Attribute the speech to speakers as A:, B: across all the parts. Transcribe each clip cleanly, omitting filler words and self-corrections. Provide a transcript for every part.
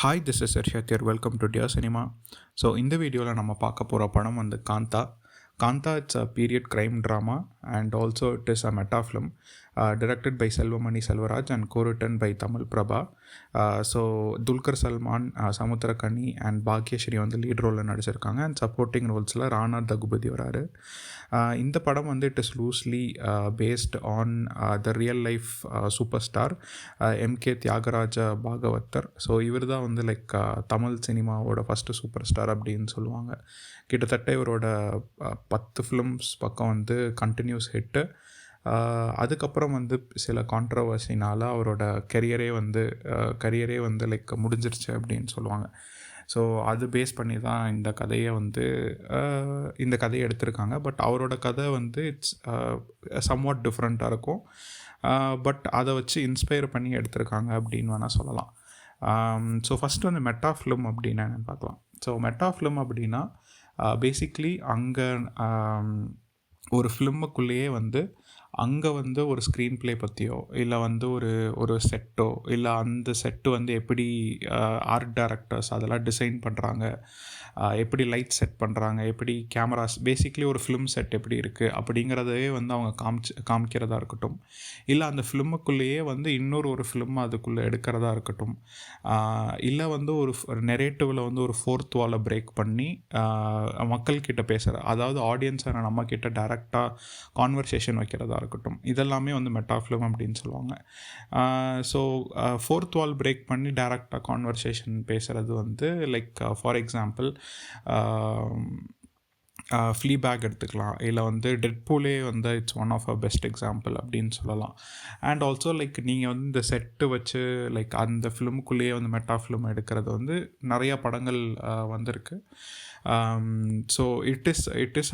A: Hi, this is Arshad here. Welcome to Dear Cinema. So இந்த வீடியோவில் நம்ம பார்க்க போகிற படம் வந்து Kaantha. Kaantha it's a period crime drama and also it is a meta film directed by Selvamani Selvaraj and co-written by Tamil Prabha. So Dulquer Salmaan, Samuthirakani and Bhagyashri வந்து lead ரோலில் நடிச்சிருக்காங்க அண்ட் சப்போர்ட்டிங் ரோல்ஸில் ராணா தகுபதி வராரு. இந்த படம் வந்து it is loosely based on the real life super star MK Thyagaraja பாகவத்தர். So இவர் தான் வந்து லைக் தமிழ் சினிமாவோட ஃபஸ்ட்டு சூப்பர் ஸ்டார் அப்படின்னு சொல்லுவாங்க. கிட்டத்தட்ட இவரோட 10 ஃபிலிம்ஸ் பக்கம் வந்து கண்டினியூஸ் ஹிட்டு. அதுக்கப்புறம் வந்து சில கான்ட்ரவர்சினால் அவரோட கரியரே வந்து லைக் முடிஞ்சிருச்சு அப்படின்னு சொல்லுவாங்க. ஸோ அது பேஸ் பண்ணி தான் இந்த கதையை எடுத்திருக்காங்க. பட் அவரோட கதை வந்து இட்ஸ் சம்வாட் டிஃப்ரெண்ட்டாக இருக்கும். பட் அதை வச்சு இன்ஸ்பயர் பண்ணி எடுத்திருக்காங்க அப்படின்னு வேணால் சொல்லலாம். ஸோ ஃபஸ்ட்டு வந்து மெட்டா ஃபிலிம் அப்படின்னு என்னென்னு பார்க்கலாம். ஸோ மெட்டா ஃபிலிம் அப்படின்னா பேசிக்லி அங்கே ஒரு ஃபிலிமுக்குள்ளேயே வந்து அங்கே வந்து ஒரு ஸ்க்ரீன் ப்ளே பற்றியோ இல்லை வந்து ஒரு செட்டோ இல்லை அந்த செட்டு வந்து எப்படி ஆர்ட் டைரக்டர்ஸ் அதெல்லாம் டிசைன் பண்ணுறாங்க, எப்படி லைட் செட் பண்ணுறாங்க, எப்படி கேமராஸ், பேசிக்லி ஒரு ஃபிலிம் செட் எப்படி இருக்குது அப்படிங்கிறதவே வந்து அவங்க காமிக்கிறதா இருக்கட்டும், இல்லை அந்த ஃபிலிமுக்குள்ளேயே வந்து இன்னொரு ஃபிலிம் அதுக்குள்ளே எடுக்கிறதா இருக்கட்டும், இல்லை வந்து ஒரு நெரேட்டிவில் வந்து ஒரு ஃபோர்த் வாலை பிரேக் பண்ணி மக்கள்கிட்ட பேசுகிற, அதாவது ஆடியன்ஸை நம்மக்கிட்ட டைரெக்டாக கான்வர்சேஷன் வைக்கிறதா இருக்கட்டும், இதெல்லாமே வந்து மெட்டா ஃபிலிம் அப்படின்னு சொல்லுவாங்க. ஸோ ஃபோர்த் வால் பிரேக் பண்ணி டைரெக்டாக கான்வர்சேஷன் பேசுகிறது வந்து லைக் ஃபார் எக்ஸாம்பிள் ஃப்ளீபேக் எடுத்துக்கலாம், இல்லை வந்து டெட்பூலே வந்து it's one of a best example அப்படின்னு சொல்லலாம். அண்ட் ஆல்சோ லைக் நீங்கள் வந்து இந்த செட்டு வச்சு லைக் அந்த ஃபிலிமுக்குள்ளேயே வந்து மெட்டா ஃபிலிம் எடுக்கிறது வந்து நிறையா படங்கள் வந்திருக்கு. So it is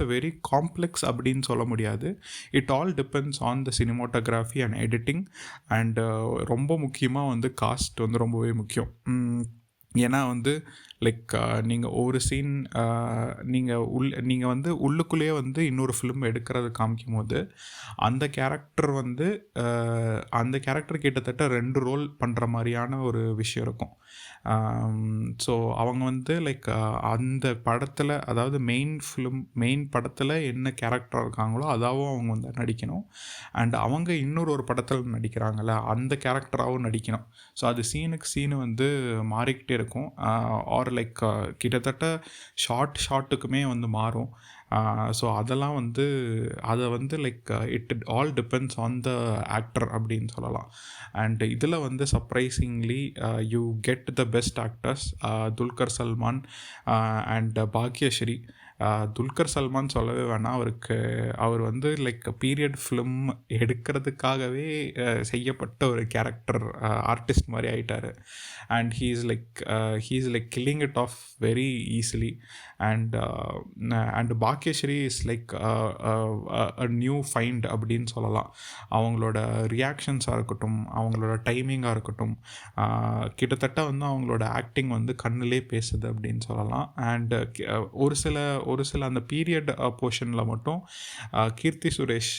A: a very complex அப்படின்னு சொல்ல முடியாது. It all depends on the cinematography and editing and ரொம்ப முக்கியமாக வந்து காஸ்ட் வந்து ரொம்பவே முக்கியம். ஏன்னா வந்து லைக் நீங்கள் ஒரு சீன் நீங்கள் வந்து உள்ளுக்குள்ளேயே வந்து இன்னொரு ஃபிலிம் எடுக்கிறது காமிக்கும் போது அந்த கேரக்டர் கிட்டத்தட்ட 2 ரோல் பண்ணுற மாதிரியான ஒரு விஷயம் இருக்கும். ஸோ அவங்க வந்து லைக் அந்த படத்தில், அதாவது மெயின் படத்தில் என்ன கேரக்டராக இருக்காங்களோ அதாவும் அவங்க வந்து நடிக்கணும். அண்ட் அவங்க இன்னொரு படத்தில் நடிக்கிறாங்கள்ல அந்த கேரக்டராகவும் நடிக்கணும். ஸோ அது சீனு வந்து மாறிக்கிட்டே இருக்கும். ஆர் லைக் கிட்டத்தட்ட ஷார்ட்டுக்குமே வந்து மாறும். ஸோ அதெல்லாம் வந்து அதை வந்து like it all depends on the actor அப்படின்னு சொல்லலாம். அண்ட் இதில் வந்து surprisingly you get the best actors, Dulquer Salmaan and Bhagyashree. Dulquer Salman சொல்லவே வேணாம், அவர் வந்து லைக் பீரியட் ஃபிலிம் எடுக்கிறதுக்காகவே செய்யப்பட்ட ஒரு கேரக்டர் ஆர்டிஸ்ட் மாதிரி ஆகிட்டார். And he is like killing it of very easily. And Bhagyashree is like a new find அப்படின்னு சொல்லலாம். அவங்களோட ரியாக்ஷன்ஸாக இருக்கட்டும், அவங்களோட டைமிங்காக இருக்கட்டும், கிட்டத்தட்ட வந்து அவங்களோட ஆக்டிங் வந்து கண்ணிலே பேசுது அப்படின்னு சொல்லலாம். அண்ட் ஒரு சில அந்த பீரியட் போர்ஷனில் மட்டும் கீர்த்தி சுரேஷ்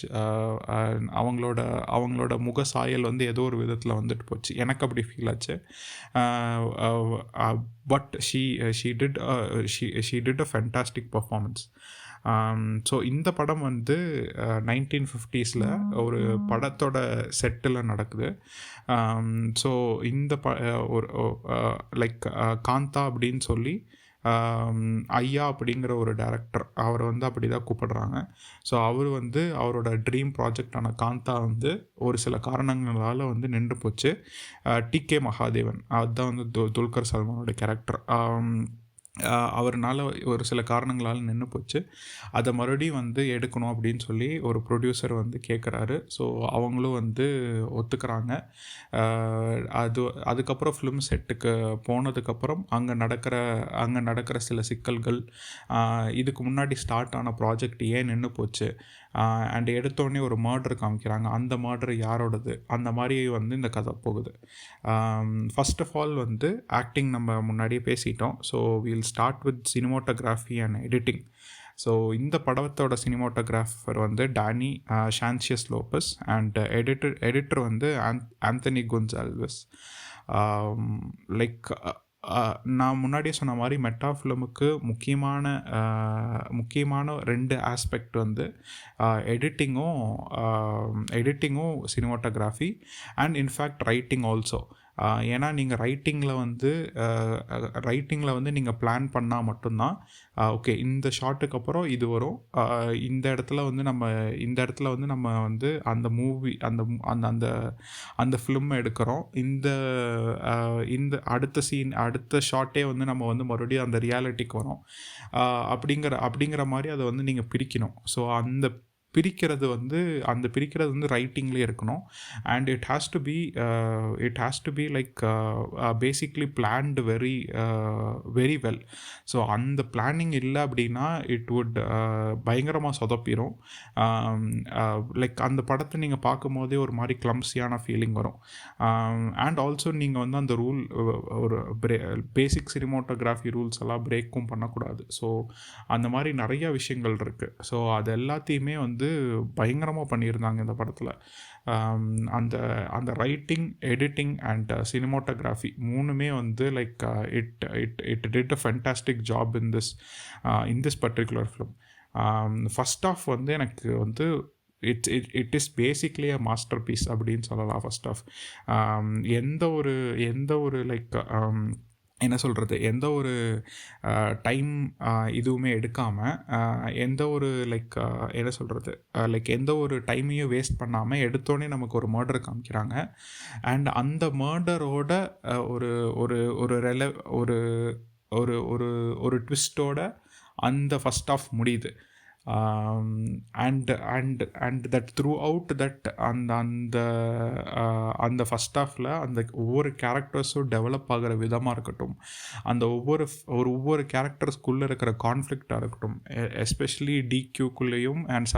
A: அவங்களோட முக சாயல் வந்து ஏதோ ஒரு விதத்தில் வந்துட்டு போச்சு, எனக்கு அப்படி ஃபீல் ஆச்சு. But she did a fantastic performance. So இந்த படம் வந்து 1950s ஒரு படத்தோட செட்டில் நடக்குது. ஸோ இந்த ஒரு லைக் காந்தா அப்படின்னு சொல்லி ஐயா அப்படிங்கிற ஒரு டைரக்டர், அவரை வந்து அப்படி தான் கூப்பிடுறாங்க. ஸோ அவர் வந்து அவரோட ட்ரீம் ப்ராஜெக்டான காந்தா வந்து ஒரு சில காரணங்களால் வந்து நின்று போச்சு. டிகே மகாதேவன், அதுதான் வந்து துல்கர் சல்மானோட கேரக்டர், அவர்னால் ஒரு சில காரணங்களால் நின்று போச்சு. அதை மறுபடியும் வந்து எடுக்கணும் அப்படின்னு சொல்லி ஒரு ப்ரொடியூசர் வந்து கேட்குறாரு. ஸோ அவங்களும் வந்து ஒத்துக்கிறாங்க. அதுக்கப்புறம் ஃபிலிம் செட்டுக்கு போனதுக்கப்புறம் அங்கே நடக்கிற சில சிக்கல்கள், இதுக்கு முன்னாடி ஸ்டார்ட் ஆன ப்ராஜெக்ட் ஏன் நின்று போச்சு, அண்ட் எடுத்தோடனே ஒரு மர்டர் காமிக்கிறாங்க, அந்த மர்டர் யாரோடது, அந்த மாதிரி வந்து இந்த கதை போகுது. ஃபர்ஸ்ட் ஆஃப் ஆல் வந்து ஆக்டிங் நம்ம முன்னாடியே பேசிட்டோம். So we'll start with cinematography and editing. So இந்த படத்தோட சினிமோட்டோகிராஃபர் வந்து டானி ஷான்சியஸ் லோபஸ் அண்ட் எடிட்டர் வந்து ஆந்தனி கொன்சால்வஸ். லைக் நான் முன்னாடியே சொன்ன மாதிரி மெட்டா ஃபிலிமுக்கு முக்கியமான 2 ஆஸ்பெக்ட் வந்து எடிட்டிங்கும் cinematography and in fact writing also. ஏன்னா நீங்கள் ரைட்டிங்கில் வந்து நீங்கள் பிளான் பண்ணால் மட்டும்தான் ஓகே இந்த ஷாட்டுக்கு அப்புறம் இது வரும், இந்த இடத்துல வந்து நம்ம வந்து அந்த மூவி அந்த அந்த அந்த அந்த ஃபிலிம் எடுக்கிறோம், இந்த அடுத்த ஷாட்டே வந்து நம்ம வந்து மறுபடியும் அந்த ரியாலிட்டிக்கு வரும் அப்படிங்கிற மாதிரி அதை வந்து நீங்கள் பிரிக்கணும். ஸோ அந்த பிரிக்கிறது வந்து ரைட்டிங்லேயே இருக்கணும். And it has to be like basically planned very well. So அந்த பிளானிங் இல்லை அப்படின்னா இட் வுட் பயங்கரமாக சொதப்பிடும். லைக் அந்த படத்தை நீங்கள் பார்க்கும் போதே ஒரு மாதிரி கிளம்ஸியான ஃபீலிங் வரும். அண்ட் ஆல்சோ நீங்கள் வந்து அந்த ரூல் ஒரு பேசிக் சினிமாட்டோகிராஃபி ரூல்ஸ் எல்லாம் பிரேக்கும் பண்ணக்கூடாது. ஸோ அந்த மாதிரி நிறைய விஷயங்கள் இருக்குது. ஸோ அது எல்லாத்தையுமே வந்து பயங்கரமாக பண்ணியிருந்தாங்க இந்த படத்தில். அந்த ரைட்டிங், எடிட்டிங் அண்ட் சினிமாட்டோகிராஃபி 3மே வந்து like it did a fantastic job in this particular film. First half வந்து எனக்கு வந்து it is basically a masterpiece அப்படின்னு சொல்லலாம். ஃபஸ்ட் ஆஃப் எந்த ஒரு லைக் என்ன சொல்கிறது, எந்த ஒரு டைம் இதுவுமே எடுக்காமல், எந்த ஒரு லைக் என்ன சொல்கிறது, லைக் எந்த ஒரு டைமையும் வேஸ்ட் பண்ணாமல் எடுத்தோடனே நமக்கு ஒரு மர்டர் காமிக்கிறாங்க. அண்ட் அந்த மர்டரோட ஒரு ஒரு ஒரு ரெல ஒரு ஒரு ஒரு ஒரு ட்விஸ்டோட அந்த ஃபஸ்ட் ஆஃப் முடியுது. And that through out that அந்த ஃபஸ்ட் ஆஃபில் அந்த ஒவ்வொரு கேரக்டர்ஸும் டெவலப் ஆகிற விதமாக இருக்கட்டும், அந்த ஒவ்வொரு கேரக்டர்ஸ்குள்ளே இருக்கிற கான்ஃப்ளிக்டாக இருக்கட்டும், எஸ்பெஷலி டிக்யூக்குள்ளேயும் அண்ட்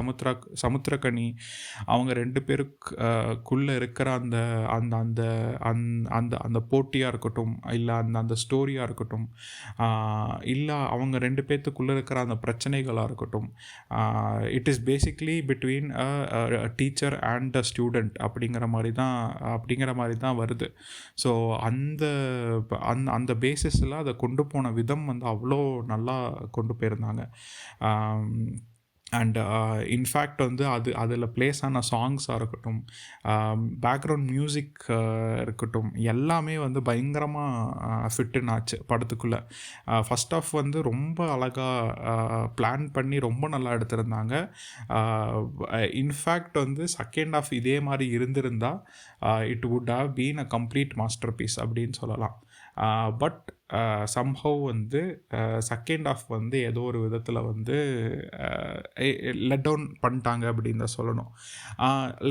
A: சமுத்திரக்கனி அவங்க 2 பேருக்குள்ளே இருக்கிற அந்த அந்த அந்த அந்த அந்த போட்டியாக இருக்கட்டும், இல்லை அந்த ஸ்டோரியாக இருக்கட்டும், இல்லை அவங்க 2 பேர்த்துக்குள்ளே இருக்கிற அந்த பிரச்சனைகளாக இருக்கட்டும், it is basically between a teacher and a student அப்படிங்கிற மாதிரி தான் வருது. ஸோ அந்த பேசிஸில் அதை கொண்டு போன விதம் வந்து அவ்வளோ நல்லா கொண்டு போயிருந்தாங்க. அண்ட் இன்ஃபேக்ட் வந்து அதில் ப்ளேஸ் ஆன சாங்ஸாக இருக்கட்டும், பேக்ரவுண்ட் மியூசிக் இருக்கட்டும், எல்லாமே வந்து பயங்கரமாக ஃபிட்டுன்னு ஆச்சு படத்துக்குள்ளே. ஃபஸ்ட் ஆஃப் வந்து ரொம்ப அழகாக பிளான் பண்ணி ரொம்ப நல்லா எடுத்திருந்தாங்க. இன்ஃபேக்ட் வந்து செகண்ட் ஆஃப் இதே மாதிரி இருந்திருந்தால் it would have been a complete masterpiece அப்படின்னு சொல்லலாம். பட் சம்ஹவ் வந்து செகண்ட் ஆஃப் வந்து ஏதோ ஒரு விதத்தில் வந்து லெட் டவுன் பண்ணிட்டாங்க அப்படின்னு தான் சொல்லணும்.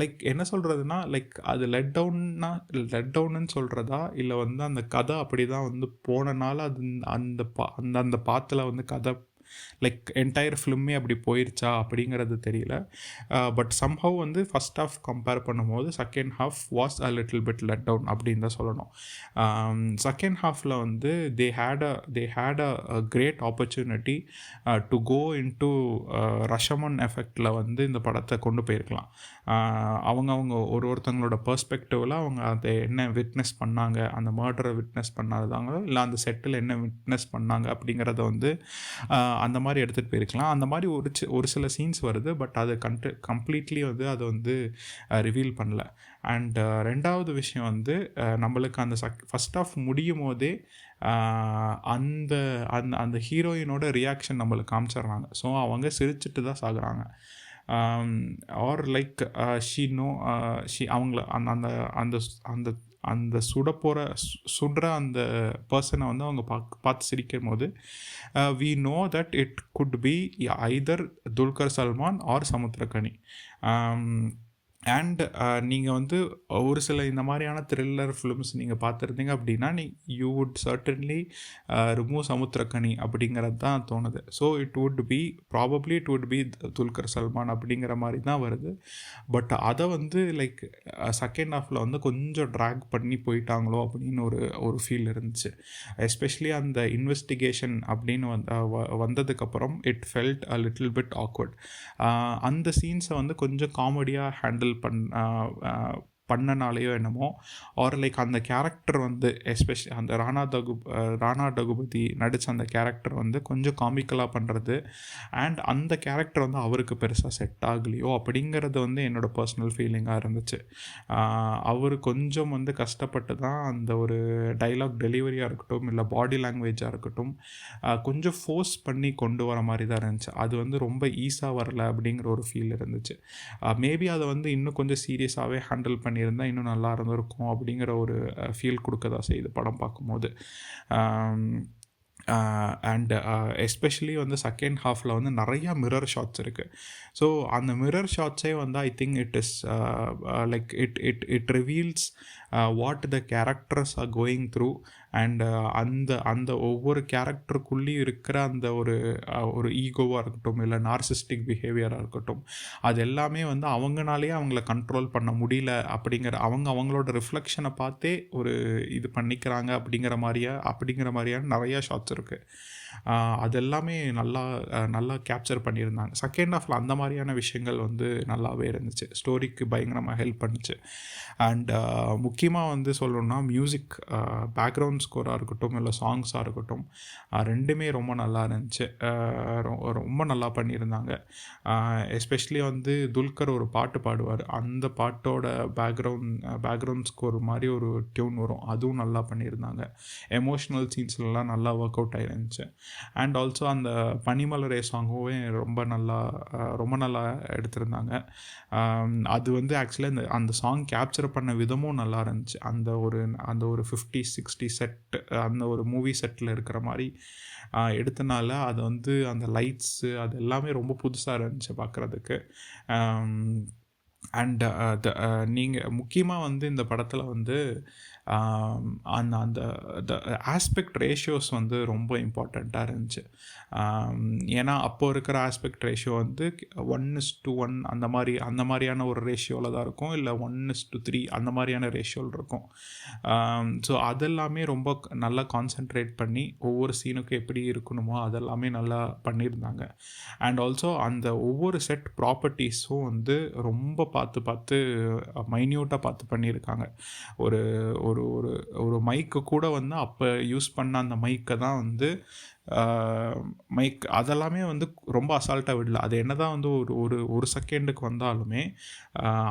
A: லைக் என்ன சொல்கிறதுனா, லைக் அது லெட் டவுன்னு சொல்கிறதா, இல்லை வந்து அந்த கதை அப்படி தான் வந்து போனனால அது அந்த பாத்தில் வந்து கதை லைக் என்டையர் ஃபிலிமே அப்படி போயிடுச்சா அப்படிங்கிறது தெரியல. பட் சம்ஹவ் வந்து ஃபஸ்ட் ஹாஃப் கம்பேர் பண்ணும்போது second half was a little bit let down அப்படின்னு தான் சொல்லணும். செகண்ட் ஹாஃபில் வந்து they had a great opportunity to go into Rashomon எஃபெக்டில் வந்து இந்த படத்தை கொண்டு போயிருக்கலாம். அவங்க ஒருத்தங்களோட பெர்ஸ்பெக்டிவில் அவங்க அதை என்ன விட்னஸ் பண்ணாங்க, அந்த மர்டரை விட்னஸ் பண்ணாதாங்க, இல்லை அந்த செட்டில் என்ன விட்னஸ் பண்ணாங்க அப்படிங்கிறத வந்து அந்த மாதிரி எடுத்துகிட்டு போயிருக்கலாம். அந்த மாதிரி ஒரு சில சீன்ஸ் வருது, பட் அது கம்ப்ளீட்லி வந்து அதை வந்து ரிவீல் பண்ணல. அண்ட் ரெண்டாவது விஷயம் வந்து நம்மளுக்கு அந்த ஃபஸ்ட் ஆஃப் முடியும் போதே அந்த அந்த அந்த ஹீரோயினோட ரியாக்ஷன் நம்மளுக்கு காமிச்சிடுறாங்க. ஸோ அவங்க சிரிச்சிட்டு தான் சாகுறாங்க. ஆர் லைக் அவங்கள அந்த அந்த அந்த அந்த சுடுற அந்த பர்சனை வந்து அவங்க பார்த்து சிரிக்கும் போது we know that it could be either Dulquer Salmaan or Samuthirakani. And நீங்கள் வந்து ஒரு சில இந்த மாதிரியான த்ரில்லர் ஃபிலிம்ஸ் நீங்கள் பார்த்துருந்தீங்க அப்படின்னா you would certainly remove Samuthirakani அப்படிங்கிறது தான் தோணுது. So it would be Dulquer Salman அப்படிங்கிற மாதிரி தான் வருது. பட் அதை வந்து லைக் செகண்ட் ஹாஃபில் வந்து கொஞ்சம் ட்ராக் பண்ணி போயிட்டாங்களோ அப்படின்னு ஒரு ஃபீல் இருந்துச்சு. எஸ்பெஷலி அந்த இன்வெஸ்டிகேஷன் அப்படின்னு வந்ததுக்கப்புறம் it felt a little bit awkward. அந்த சீன்ஸை வந்து கொஞ்சம் காமெடியாக ஹேண்டில் பண்ணனாலேயோ என்னமோ, ஆர் லைக் அந்த கேரக்டர் வந்து எஸ்பெஷலி அந்த ராணா டகுபதி நடித்த அந்த கேரக்டர் வந்து கொஞ்சம் காமிக்கலாக பண்ணுறது அண்ட் அந்த கேரக்டர் வந்து அவருக்கு பெருசாக செட் ஆகலையோ அப்படிங்கிறது வந்து என்னோடய பர்சனல் ஃபீலிங்காக இருந்துச்சு. அவர் கொஞ்சம் வந்து கஷ்டப்பட்டு தான் அந்த ஒரு டைலாக் டெலிவரியாக இருக்கட்டும், இல்லை பாடி லாங்குவேஜாக இருக்கட்டும், கொஞ்சம் ஃபோர்ஸ் பண்ணி கொண்டு வர மாதிரி தான் இருந்துச்சு. அது வந்து ரொம்ப ஈஸாக வரல அப்படிங்கிற ஒரு ஃபீல் இருந்துச்சு. மேபி அதை வந்து இன்னும் கொஞ்சம் சீரியஸாகவே ஹேண்டில் பண்ணியிருந்தால் இன்னும் நல்லா இருந்திருக்கும் அப்படிங்கிற ஒரு ஃபீல் கொடுக்க தான் செய்யுது படம் பார்க்கும்போது. அண்ட் எஸ்பெஷலி வந்து செகண்ட் ஹாஃபில் வந்து நிறையா மிரர் ஷாட்ஸ் இருக்குது. ஸோ அந்த மிரர் ஷாட்ஸே வந்து I think it is like it reveals what the characters are going through and அந்த ஒவ்வொரு கேரக்டருக்குள்ளேயும் இருக்கிற அந்த ஒரு ஈகோவாக இருக்கட்டும், இல்லை நார்சிஸ்டிக் பிஹேவியராக இருக்கட்டும், அது எல்லாமே வந்து அவங்களாலேயே அவங்கள கண்ட்ரோல் பண்ண முடியல அப்படிங்கிற அவங்களோட ரிஃப்ளெக்ஷனை பார்த்தே ஒரு இது பண்ணிக்கிறாங்க அப்படிங்கிற மாதிரியான நிறையா ஷாட்ஸ் இருக்குது. அதெல்லாமே நல்லா கேப்சர் பண்ணியிருந்தாங்க. செகண்ட் ஹாஃபில் அந்த மாதிரியான விஷயங்கள் வந்து நல்லாவே இருந்துச்சு. ஸ்டோரிக்கு பயங்கரமாக ஹெல்ப் பண்ணுச்சு. அண்ட் முக்கியமாக வந்து சொல்லணுன்னா மியூசிக், பேக்ரவுண்ட் ஸ்கோராக இருக்கட்டும், இல்லை சாங்ஸாக இருக்கட்டும், ரெண்டுமே ரொம்ப நல்லா இருந்துச்சு. ரொம்ப நல்லா பண்ணியிருந்தாங்க. எஸ்பெஷலி வந்து துல்கர் ஒரு பாட்டு பாடுவார். அந்த பாட்டோட பேக்ரவுண்ட் ஸ்கோர் மாதிரி ஒரு டியூன் வரும். அதுவும் நல்லா பண்ணியிருந்தாங்க. எமோஷ்னல் சீன்ஸ்லாம் நல்லா ஒர்க் அவுட் ஆகிருந்துச்சு. அண்ட் ஆல்சோ அந்த பனிமலரே சாங்குமே ரொம்ப நல்லா எடுத்திருந்தாங்க. அது வந்து ஆக்சுவலி அந்த சாங் கேப்சர் பண்ண விதமும் நல்லா இருந்துச்சு. அந்த ஒரு 50-60 செட், அந்த ஒரு மூவி செட்டில் இருக்கிற மாதிரி எடுத்தனால அது வந்து அந்த லைட்ஸு அது எல்லாமே ரொம்ப புதுசாக இருந்துச்சு பார்க்குறதுக்கு. அண்ட் நீங்கள் முக்கியமாக வந்து இந்த படத்தில் வந்து அந்த ஆஸ்பெக்ட் ரேஷியோஸ் வந்து ரொம்ப இம்பார்ட்டண்ட்டாக இருந்துச்சு. ஏன்னா அப்போது இருக்கிற ஆஸ்பெக்ட் ரேஷியோ வந்து 1:1 அந்த மாதிரியான ஒரு ரேஷியோவில் தான் இருக்கும், இல்லை 1:3 அந்த மாதிரியான ரேஷியோவில் இருக்கும். ஸோ அதெல்லாமே ரொம்ப நல்லா கான்சென்ட்ரேட் பண்ணி ஒவ்வொரு சீனுக்கும் எப்படி இருக்கணுமோ அதெல்லாமே நல்லா பண்ணியிருந்தாங்க. அண்ட் ஆல்சோ அந்த ஒவ்வொரு செட் ப்ராப்பர்ட்டிஸும் வந்து ரொம்ப பார்த்து மைன்யூட்டாக பார்த்து பண்ணியிருக்காங்க. ஒரு ஒரு ஒரு ஒரு மைக்கு கூட வந்து அப்போ யூஸ் பண்ண அந்த மைக்கை தான் வந்து மைக் அதெல்லாமே வந்து ரொம்ப அசால்ட்டாக விடல. அது என்ன தான் வந்து ஒரு செகண்டுக்கு வந்தாலுமே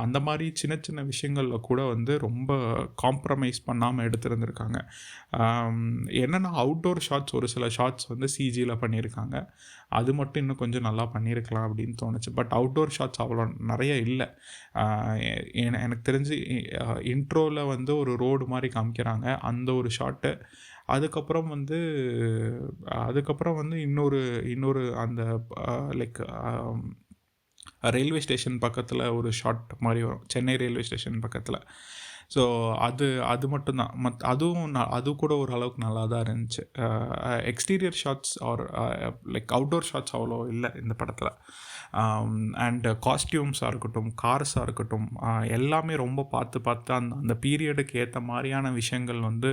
A: அந்த மாதிரி சின்ன சின்ன விஷயங்களில் கூட வந்து ரொம்ப காம்ப்ரமைஸ் பண்ணாமல் எடுத்துருந்துருக்காங்க. என்னென்னா அவுட்டோர் ஷாட்ஸ், ஒரு சில ஷாட்ஸ் வந்து சிஜியில் பண்ணியிருக்காங்க. அது மட்டும் இன்னும் கொஞ்சம் நல்லா பண்ணியிருக்கலாம் அப்படின்னு தோணுச்சு. பட் அவுட்டோர் ஷாட்ஸ் அவ்வளோ நிறைய இல்லை. எனக்கு தெரிஞ்சு இன்ட்ரோவில் வந்து ஒரு ரோடு மாதிரி காமிக்கிறாங்க, அந்த ஒரு ஷாட்டு. அதுக்கப்புறம் வந்து இன்னொரு அந்த லைக் ரயில்வே ஸ்டேஷன் பக்கத்தில் ஒரு ஷாட் மாதிரி வரும், சென்னை ரயில்வே ஸ்டேஷன் பக்கத்தில். ஸோ அது மட்டும்தான். அது கூட ஓரளவுக்கு நல்லா தான் இருந்துச்சு. Exterior shots or like outdoor shots அவ்வளோ இல்லை இந்த படத்தில். அண்ட் காஸ்டியூம்ஸாக இருக்கட்டும், கார்ஸாக இருக்கட்டும், எல்லாமே ரொம்ப பார்த்து அந்த பீரியடுக்கு ஏற்ற மாதிரியான விஷயங்கள் வந்து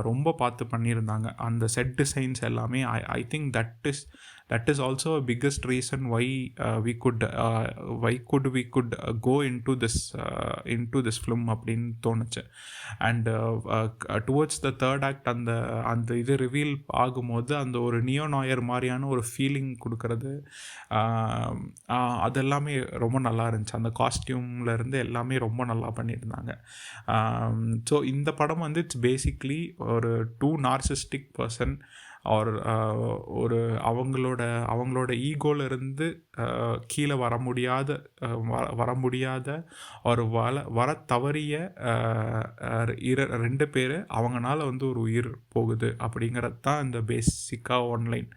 A: ரொம்ப பார்த்து பண்ணியிருந்தாங்க. அந்த செட் டிசைன்ஸ் எல்லாமே I think that is also a biggest reason why we could go into this film அப்படின்னு தோணுச்சு. And towards the third act அந்த இது ரிவீல் ஆகும்போது அந்த ஒரு நியோ நாயர் மாதிரியான ஒரு ஃபீலிங் கொடுக்கறது, அதெல்லாமே ரொம்ப நல்லா இருந்துச்சு. அந்த காஸ்டியூம்லேருந்து எல்லாமே ரொம்ப நல்லா பண்ணியிருந்தாங்க. ஸோ இந்த படம் வந்து இட்ஸ் பேசிக்லி ஒரு 2 நார்சிஸ்டிக் பர்சன் ஆர் ஒரு அவங்களோட ஈகோலேருந்து கீழே வர முடியாத ஒரு வர தவறிய 2 பேர், அவங்களால வந்து ஒரு உயிர் போகுது அப்படிங்கிறது தான் இந்த பேசிக்காக ஒன்லைன்.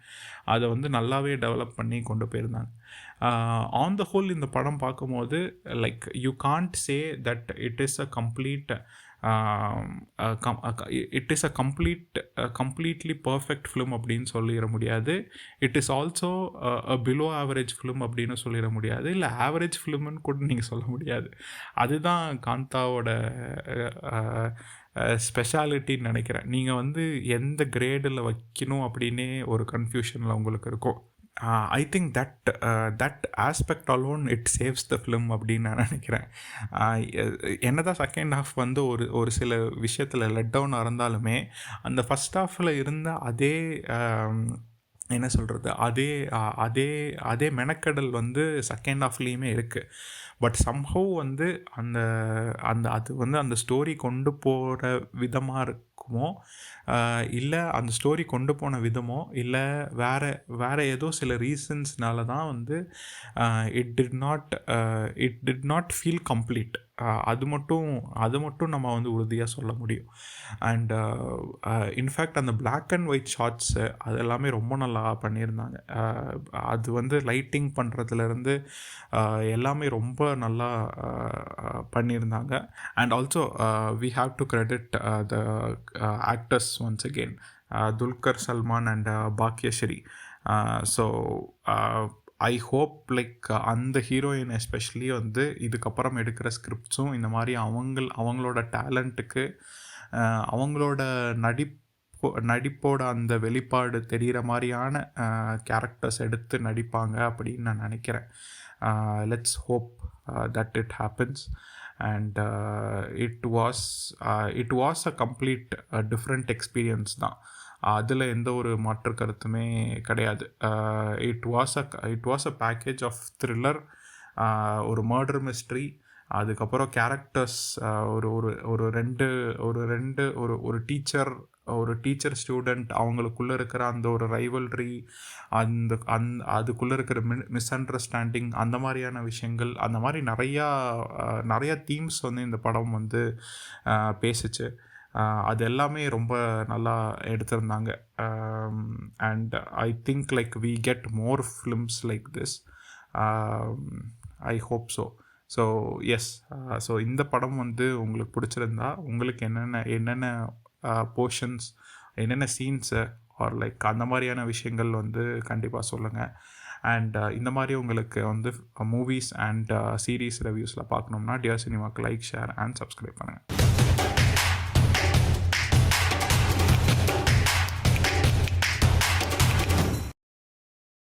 A: அதை வந்து நல்லாவே டெவலப் பண்ணி கொண்டு போயிருந்தாங்க. ஆன் த ஹோல் இந்த படம் பார்க்கும்போது like you can't say that it is a completely perfect film அப்படின்னு சொல்லிட முடியாது. It is also a below average film அப்படின்னு சொல்லிட முடியாது, இல்லை ஆவரேஜ் ஃபிலிம்னு கூட நீங்கள் சொல்ல முடியாது. அதுதான் காந்தாவோட ஸ்பெஷாலிட்டின்னு நினைக்கிறேன். நீங்கள் வந்து எந்த கிரேடில் வைக்கணும் அப்படின்னே ஒரு கன்ஃபியூஷனில் உங்களுக்கு இருக்கும். I think that aspect alone it saves the film அப்படின்னு நான் நினைக்கிறேன். என்னதான் செகண்ட் ஹாஃப் வந்து ஒரு ஒரு சில விஷயத்தில் லெட் டவுனாக இருந்தாலுமே அந்த ஃபஸ்ட் ஹாஃபில் இருந்த அதே என்ன சொல்கிறது, அதே அதே அதே மெனக்கெடல் வந்து செகண்ட் ஹாஃப்லேயுமே இருக்குது. பட் சம்ஹவ் வந்து அந்த அந்த அது வந்து அந்த ஸ்டோரி கொண்டு போகிற விதமாக இருக்குமோ, இல்லை அந்த ஸ்டோரி கொண்டு போன விதமோ, இல்லை வேறு ஏதோ சில ரீசன்ஸ்னால தான் வந்து it did not feel complete. அது மட்டும் நம்ம வந்து உறுதியாக சொல்ல முடியும். அண்ட் இன்ஃபேக்ட் அந்த பிளாக் அண்ட் ஒயிட் ஷாட்ஸு அது எல்லாமே ரொம்ப நல்லா பண்ணியிருந்தாங்க. அது வந்து லைட்டிங் பண்ணுறதுலேருந்து எல்லாமே ரொம்ப நல்லா பண்ணியிருந்தாங்க. And also we have to credit the actors once again, Dulquer Salmaan and Bhagyashri. So I hope like அந்த ஹீரோயின் எஸ்பெஷலி வந்து இதுக்கப்புறம் எடுக்கிற ஸ்கிரிப்ட்ஸும் இந்த மாதிரி அவங்களோட டேலண்ட்டுக்கு அவங்களோட நடிப்போட அந்த வெளிப்பாடு தெரிகிற மாதிரியான கேரக்டர்ஸ் எடுத்து நடிப்பாங்க அப்படின்னு நான் நினைக்கிறேன். Let's hope that it happens. And it was a complete different experience தான். அதில் எந்த ஒரு மாற்று கருத்துமே கிடையாது. It was a package of thriller, ஒரு மர்டர் மிஸ்ட்ரி, அதுக்கப்புறம் கேரக்டர்ஸ், ஒரு ஒரு ஒரு ரெண்டு ஒரு ரெண்டு ஒரு ஒரு டீச்சர் ஸ்டூடெண்ட் அவங்களுக்குள்ளே இருக்கிற அந்த ஒரு ரைவல்ரி, அதுக்குள்ளே இருக்கிற மிஸ் அண்டர்ஸ்டாண்டிங், அந்த மாதிரியான விஷயங்கள், அந்த மாதிரி நிறையா தீம்ஸ் வந்து இந்த படம் வந்து பேசுச்சு. அது எல்லாமே ரொம்ப நல்லா எடுத்திருந்தாங்க. And I think like we get more films like this. I hope so. So yes, so இந்த படம் வந்து உங்களுக்கு பிடிச்சிருந்தா உங்களுக்கு என்னென்ன போர்ஷன்ஸ், என்னென்ன சீன்ஸு ஆர் லைக் அந்த மாதிரியான விஷயங்கள் வந்து கண்டிப்பாக சொல்லுங்கள். அண்ட் இந்த மாதிரி உங்களுக்கு வந்து மூவிஸ் அண்ட் சீரீஸ் ரிவ்யூஸில் பார்க்கணும்னா டியர் சினிமாவுக்கு லைக், ஷேர் அண்ட் சப்ஸ்கிரைப் பண்ணுங்கள்.